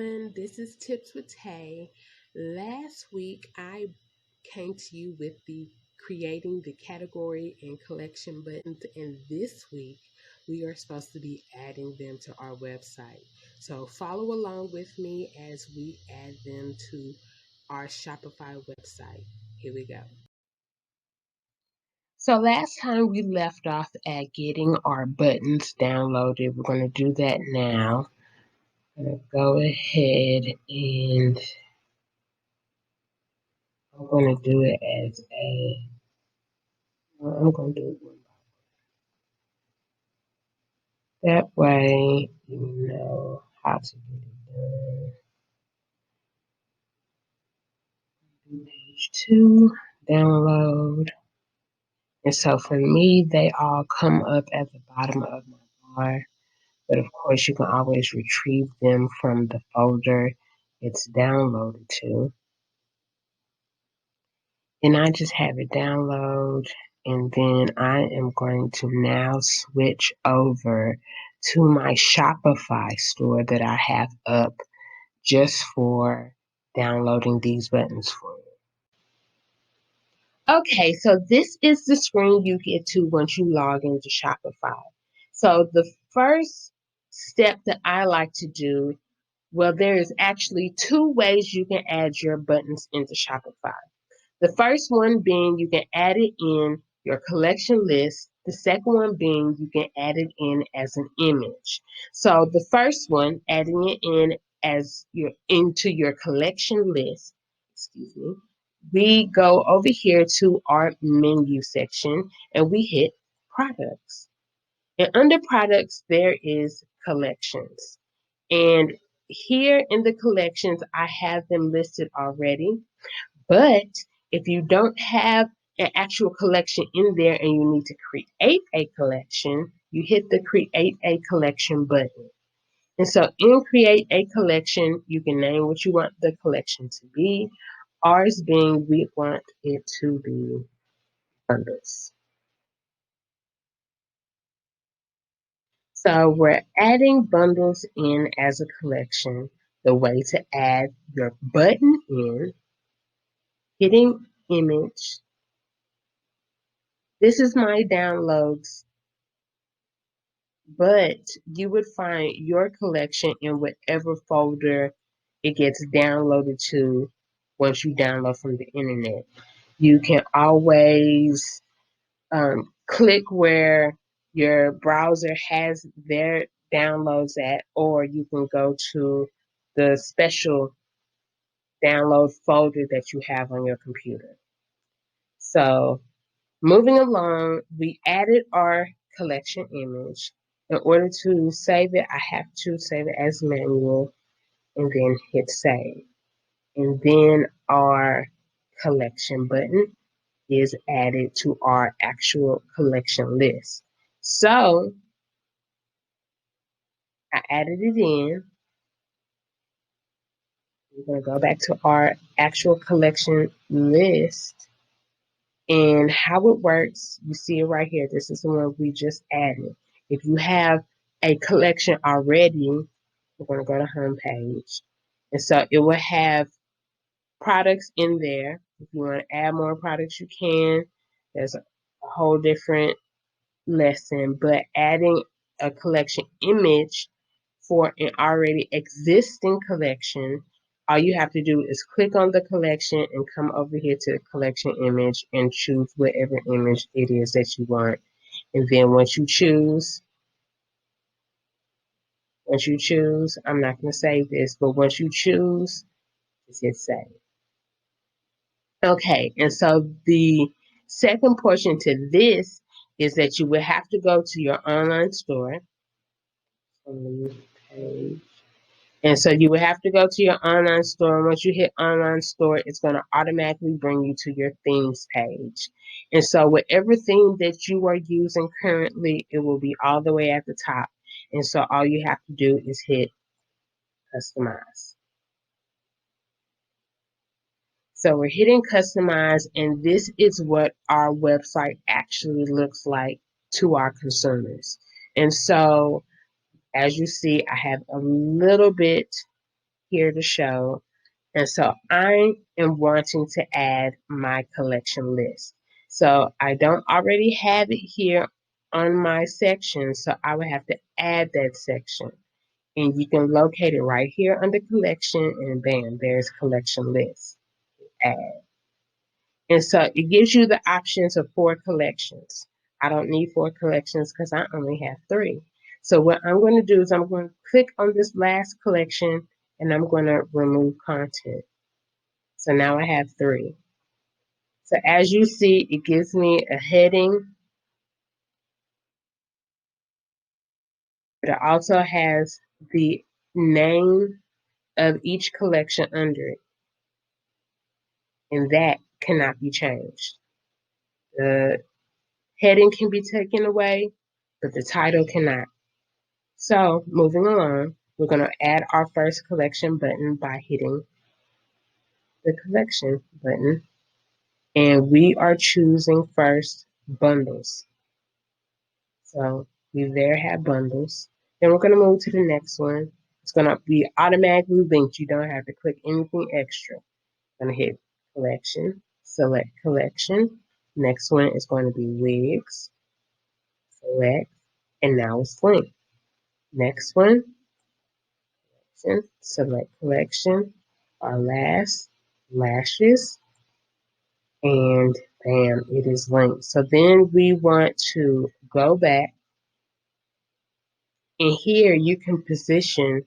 everyone. This is Tips with Tay. Last week, I came to you with the creating the category and collection buttons, and this week, we are supposed to be adding them to our website. So, follow along with me as we add them to our Shopify website. Here we go. So, last time we left off at getting our buttons downloaded. We're going to do that now. I'm going to go ahead and I'm going to do it as I'm going to do it one by one. That way you know how to get it done. Do page 2, download. And so for me, they all come up at the bottom of my bar. But of course, you can always retrieve them from the folder it's downloaded to. And I just have it download, and then I am going to now switch over to my Shopify store that I have up just for downloading these buttons for you. Okay, so this is the screen you get to once you log into Shopify. So the first step that I like to do, well, there is actually 2 ways you can add your buttons into Shopify. The first one being you can add it in your collection list. The second one being you can add it in as an image. So the first one, adding it in as into your collection list, excuse me, we go over here to our menu section and we hit products. And under products, there is collections. And here in the collections, I have them listed already. But if you don't have an actual collection in there and you need to create a collection, you hit the Create a Collection button. And so in Create a Collection, you can name what you want the collection to be. Ours being, we want it to be bundles. So we're adding bundles in as a collection. The way to add your button in, hitting image. This is my downloads, but you would find your collection in whatever folder it gets downloaded to once you download from the internet. You can always click where your browser has their downloads at, or you can go to the special download folder that you have on your computer. So moving along, we added our collection image. In order to save it, I have to save it as manual and then hit save. And then our collection button is added to our actual collection list. So I added it in. We're going to go back to our actual collection list. And how it works, you see it right here. This is the one we just added. If you have a collection already, we're going to go to home page. And so it will have products in there. If you want to add more products, you can. There's a whole different lesson, but adding a collection image for an already existing collection, all you have to do is click on the collection and come over here to the collection image and choose whatever image it is that you want. And then once you choose, I'm not going to save this, but once you choose, just hit save. Okay, and so the second portion to this is that you will have to go to your online store. Page. And so you would have to go to your online store. And once you hit online store, it's going to automatically bring you to your themes page. And so whatever theme that you are using currently, it will be all the way at the top. And so all you have to do is hit customize. So we're hitting customize, and this is what our website actually looks like to our consumers. And so as you see, I have a little bit here to show. And so I am wanting to add my collection list. So I don't already have it here on my section, so I would have to add that section. And you can locate it right here under collection, and bam, there's collection list. Add. And so it gives you the options of 4 collections. I don't need 4 collections because I only have 3. So what I'm going to do is I'm going to click on this last collection and I'm going to remove content. So now I have 3. So as you see, it gives me a heading, but it also has the name of each collection under it, and that cannot be changed. The heading can be taken away, but the title cannot. So moving along, we're going to add our first collection button by hitting the collection button, and we are choosing first bundles. So we there have bundles. Then we're going to move to the next one. It's going to be automatically linked. You don't have to click anything extra. I'm going to hit collection, select collection. Next one is going to be wigs, select, and now it's linked. Next one, select collection. Our last, lashes, and bam, it is linked. So then we want to go back, and here you can position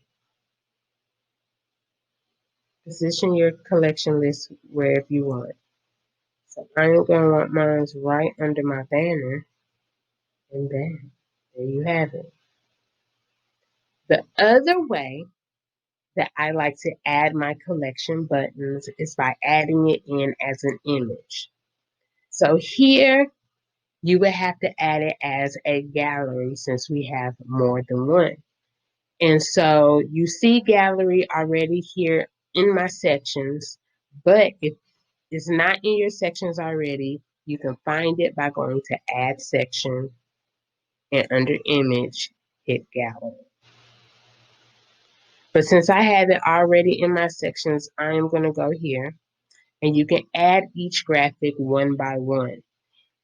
your collection list wherever you want. So I'm going to want mine right under my banner, and bam, there you have it. The other way that I like to add my collection buttons is by adding it in as an image. So here you would have to add it as a gallery since we have more than one. And so you see gallery already here in my sections, but if it's not in your sections already, you can find it by going to add section and under image, hit gallery. But since I have it already in my sections, I am going to go here, and you can add each graphic one by one.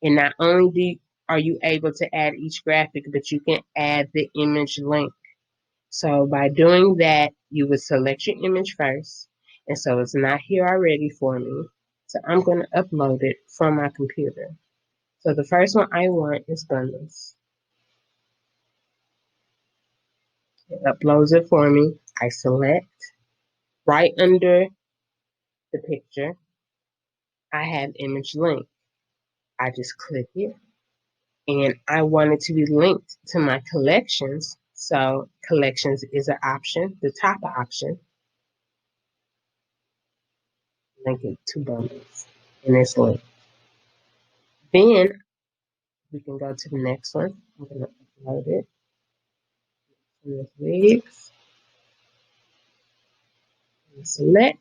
And not only are you able to add each graphic, but you can add the image link. So by doing that, you would select your image first. And so it's not here already for me. So I'm going to upload it from my computer. So the first one I want is bundles. It uploads it for me. I select right under the picture. I have image link. I just click it, and I want it to be linked to my collections. So collections is an option, the top option. Link it to bundles, and it's linked. Then we can go to the next one. I'm going to upload it. With wigs, and select.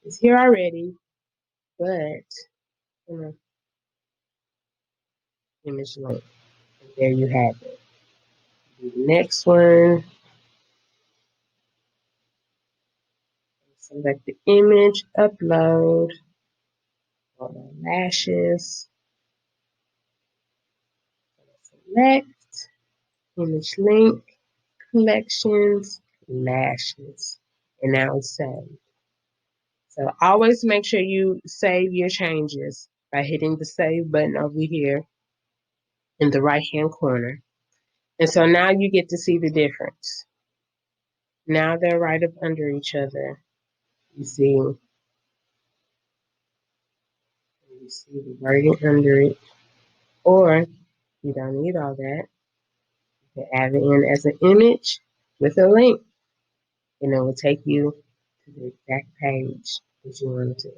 It's here already, but image link. And there you have it. The next one, select the image, upload, all the lashes, select, image link, collections, lashes, and now it's saved. So always make sure you save your changes by hitting the save button over here in the right hand corner. And so now you get to see the difference. Now they're right up under each other. You see the wording under it. Or you don't need all that. You can add it in as an image with a link, and it will take you to the exact page that you want to.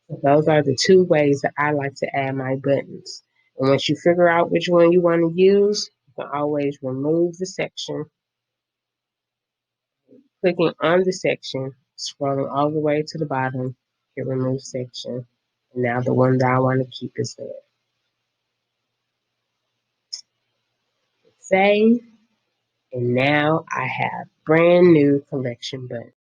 So those are the 2 ways that I like to add my buttons. And once you figure out which one you want to use, you can always remove the section, clicking on the section, scrolling all the way to the bottom, hit remove section. And now the one that I want to keep is there. Save. And now I have brand new collection button.